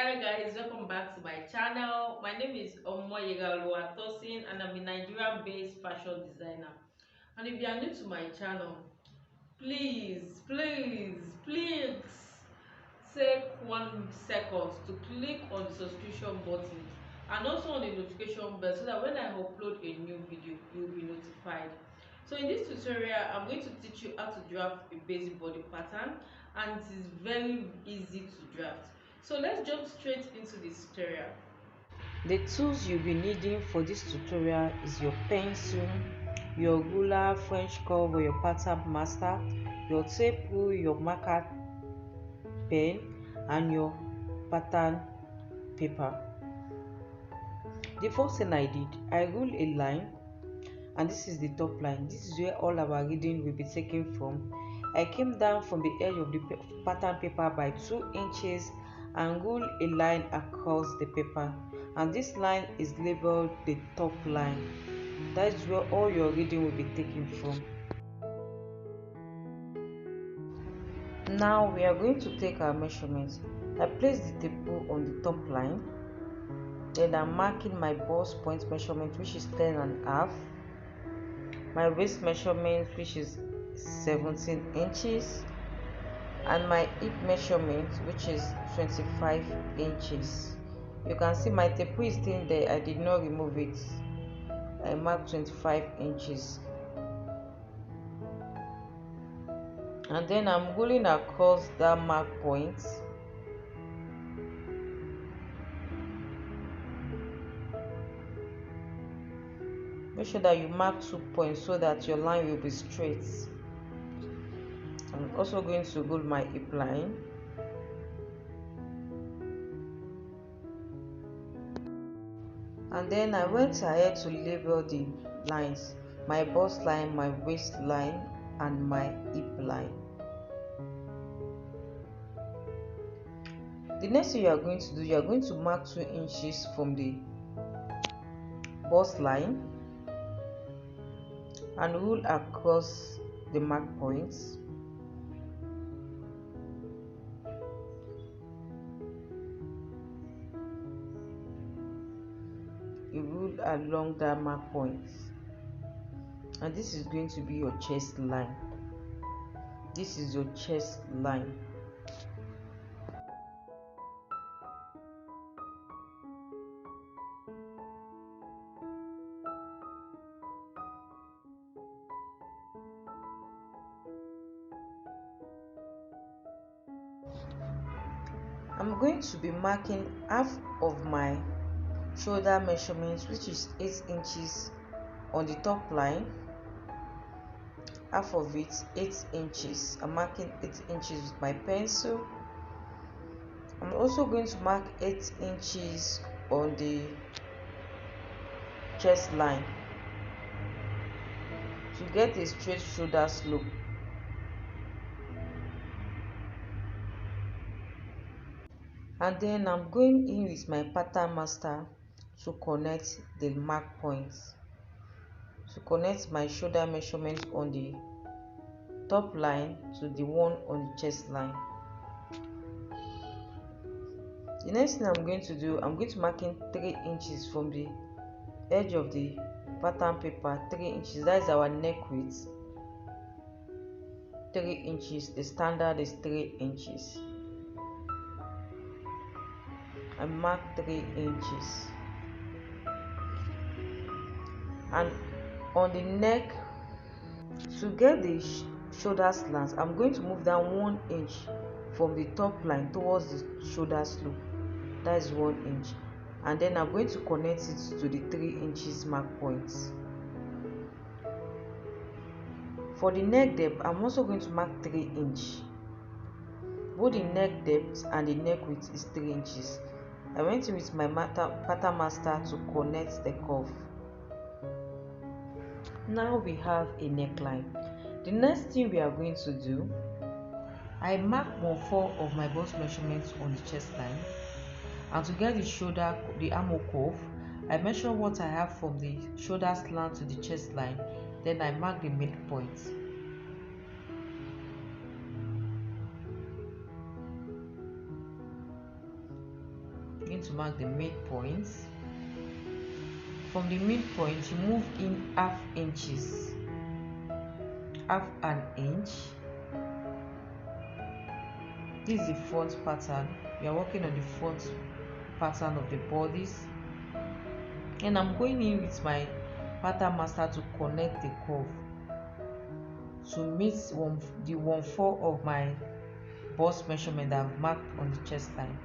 Hi guys, welcome back to my channel. My name is Omoyega Tosin and I'm a Nigerian-based fashion designer. And if you are new to my channel, please take 1 second to click on the subscription button and also on the notification bell so that when I upload a new video, you will be notified. So in this tutorial, I'm going to teach you how to draft a basic body pattern, and it is very easy to draft. So let's jump straight into this tutorial. The tools you'll be needing for this tutorial is your pencil, your ruler, French curve or your pattern master, your tape rule, your marker pen and your pattern paper. The first thing I did, I ruled a line, and this is the top line. This is where all our reading will be taken from. I came down from the edge of the pattern paper by 2 inches and ruled a line across the paper, and this line is labeled the top line. That is where all your reading will be taken from. Now we are going to take our measurements. I place the tape rule on the top line, then I'm marking my bust point measurement, which is 10.5, my waist measurement, which is 17 inches, and my hip measurement, which is 25 inches. You can see my tape is still there. I did not remove it. I marked 25 inches, and then I'm ruling across that mark point. Make sure that you mark 2 points so that your line will be straight. I'm also going to rule my hip line. And then I went ahead to label the lines: my bust line, my waist line, and my hip line. The next thing you are going to do, you are going to mark 2 inches from the bust line and rule across the mark points. You rule along that mark point, and this is going to be your chest line. This is your chest line. I'm going to be marking half of my shoulder measurements, which is 8 inches, on the top line. Half of it, 8 inches. I'm marking 8 inches with my pencil. I'm also going to mark 8 inches on the chest line to get a straight shoulder slope. And then I'm going in with my pattern master to connect the mark points, to connect my shoulder measurements on the top line to the one on the chest line. The next thing I'm going to do, I'm going to mark in 3 inches from the edge of the pattern paper. 3 inches, that is our neck width. 3 inches, the standard is 3 inches. I mark 3 inches, and on the neck, to get the shoulder slant, I'm going to move down 1 inch from the top line towards the shoulder slope. That is 1 inch, and then I'm going to connect it to the 3 inches mark points. For the neck depth, I'm also going to mark 3 inches. Both the neck depth and the neck width is 3 inches. I went in with my pattern master to connect the curve. Now we have a neckline. The next thing we are going to do, I mark 1/4 of my bust measurements on the chest line, and to get the shoulder, the armhole curve, I measure what I have from the shoulder slant to the chest line, then I mark the midpoint. I'm going to mark the midpoint. From the midpoint, you move in half inches, half an inch. This is the front pattern. We are working on the front pattern of the bodice, and I'm going in with my pattern master to connect the curve to meet the 1/4 of my bust measurement that I've marked on the chest line.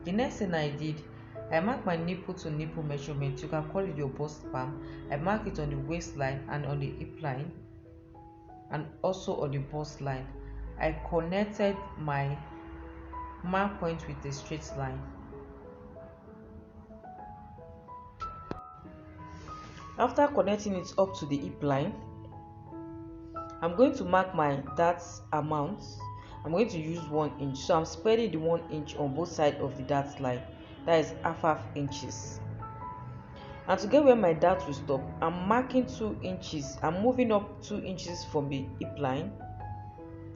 The next thing I did, I marked my nipple to nipple measurement. You can call it your bust palm. I mark it on the waistline and on the hip line, and also on the bust line. I connected my mark point with a straight line. After connecting it up to the hip line, I'm going to mark my dart amount. I'm going to use 1 inch, so I'm spreading the 1 inch on both sides of the dart line. That is half inches. And to get where my dart will stop, I'm marking 2 inches. I'm moving up 2 inches from the hip line.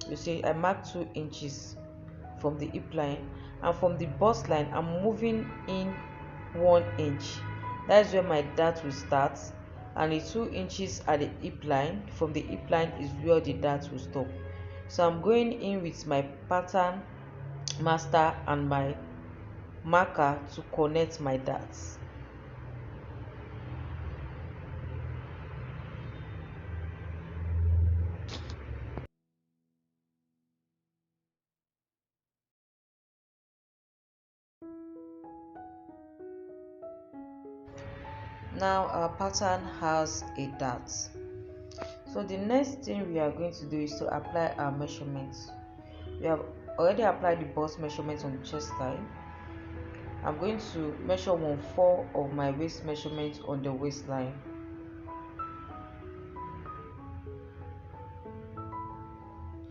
You see, I marked 2 inches from the hip line, and from the bust line, I'm moving in 1 inch. That is where my dart will start, and the 2 inches at the hip line. From the hip line is where the dart will stop. So I'm going in with my pattern master and my marker to connect my darts. Now our pattern has a dart. So the next thing we are going to do is to apply our measurements. We have already applied the bust measurement on the chest line. I'm going to measure 1/4 of my waist measurement on the waistline.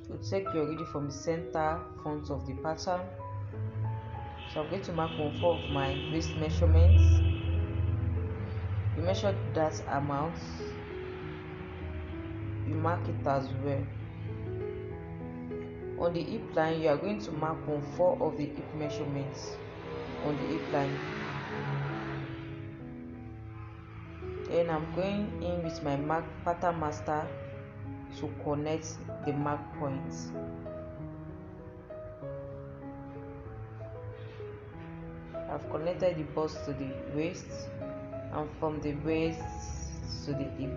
So take your reading from the center front of the pattern. So I'm going to mark 1/4 of my waist measurements. You measure that amount, you mark it as well. On the hip line, you are going to mark 1/4 of the hip measurements on the hip line. Then I'm going in with my pattern master to connect the mark points. I've connected the bust to the waist, and from the waist to the hip.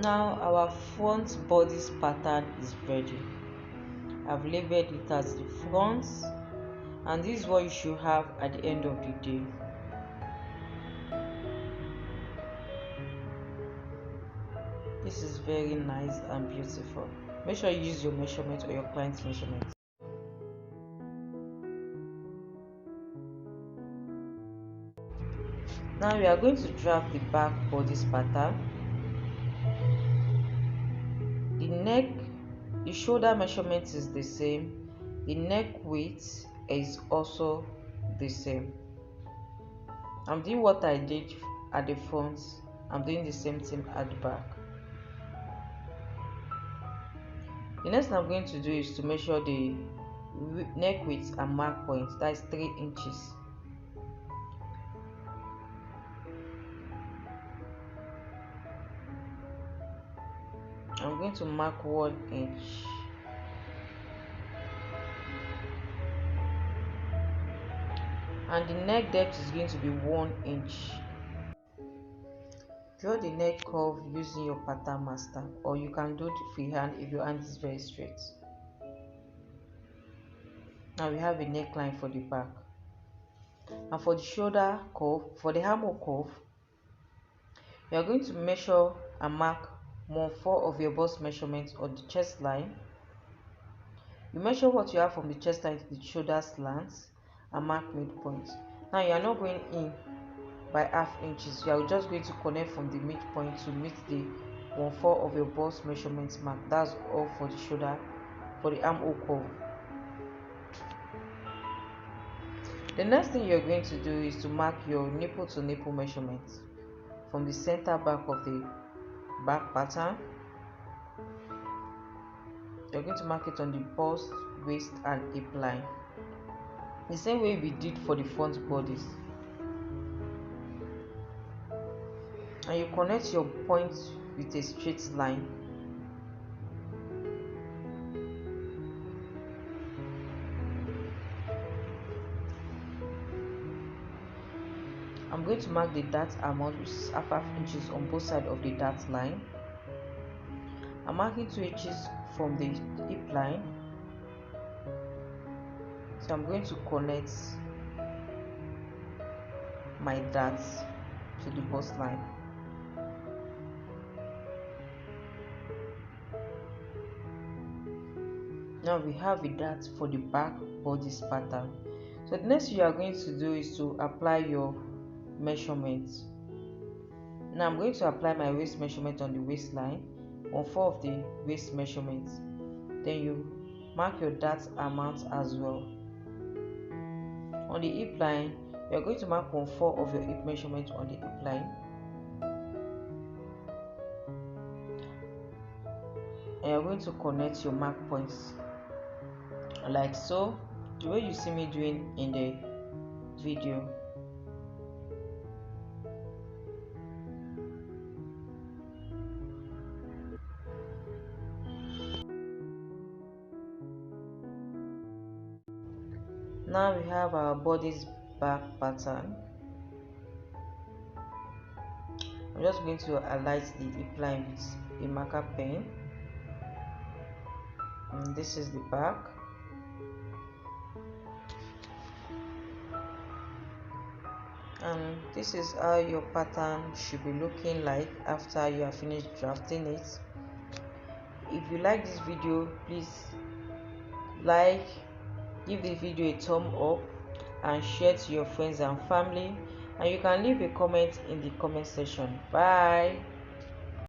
Now our front bodice pattern is ready. I've labeled it as the front, and this is what you should have at the end of the day. This is very nice and beautiful. Make sure you use your measurement or your client's measurement. Now we are going to draft the back bodice pattern. The shoulder measurement is the same. The neck width is also the same. I'm doing what I did at the front. I'm doing the same thing at the back. The next thing I'm going to do is to measure the neck width and mark point. That is 3 inches. I'm going to mark 1 inch. And the neck depth is going to be 1 inch. Draw the neck curve using your pattern master, or you can do it freehand if your hand is very straight. Now we have a neckline for the back. And for the shoulder curve, for the armhole curve, you are going to measure and mark 1/4 of your bust measurement on the chest line. You measure what you have from the chest line to the shoulder slant and mark midpoint. Now you are not going in by half inches. You are just going to connect from the midpoint to meet the 1/4 of your bust measurement mark. That's all for the shoulder, for the armhole curve. The next thing you're going to do is to mark your nipple to nipple measurement from the center back of the back pattern. You're going to mark it on the bust, waist and hip line, the same way we did for the front bodice. And you connect your point with a straight line. I'm going to mark the dart amount, which is half inches on both sides of the dart line. I'm marking 2 inches from the hip line, so I'm going to connect my darts to the bust line. Now we have a dart for the back bodice pattern. So the next thing you are going to do is to apply your measurements. Now I'm going to apply my waist measurement on the waistline, 1/4 of the waist measurement. Then you mark your dart amount as well. On the hip line, you are going to mark 1/4 of your hip measurement on the hip line. And you are going to connect your mark points like so, the way you see me doing in the video. Now we have our bodice back pattern. I'm just going to highlight the hip line with a marker pen. And this is the back. And this is how your pattern should be looking like after you have finished drafting it. If you like this video, please like, give the video a thumb up and share to your friends and family, and you can leave a comment in the comment section. Bye.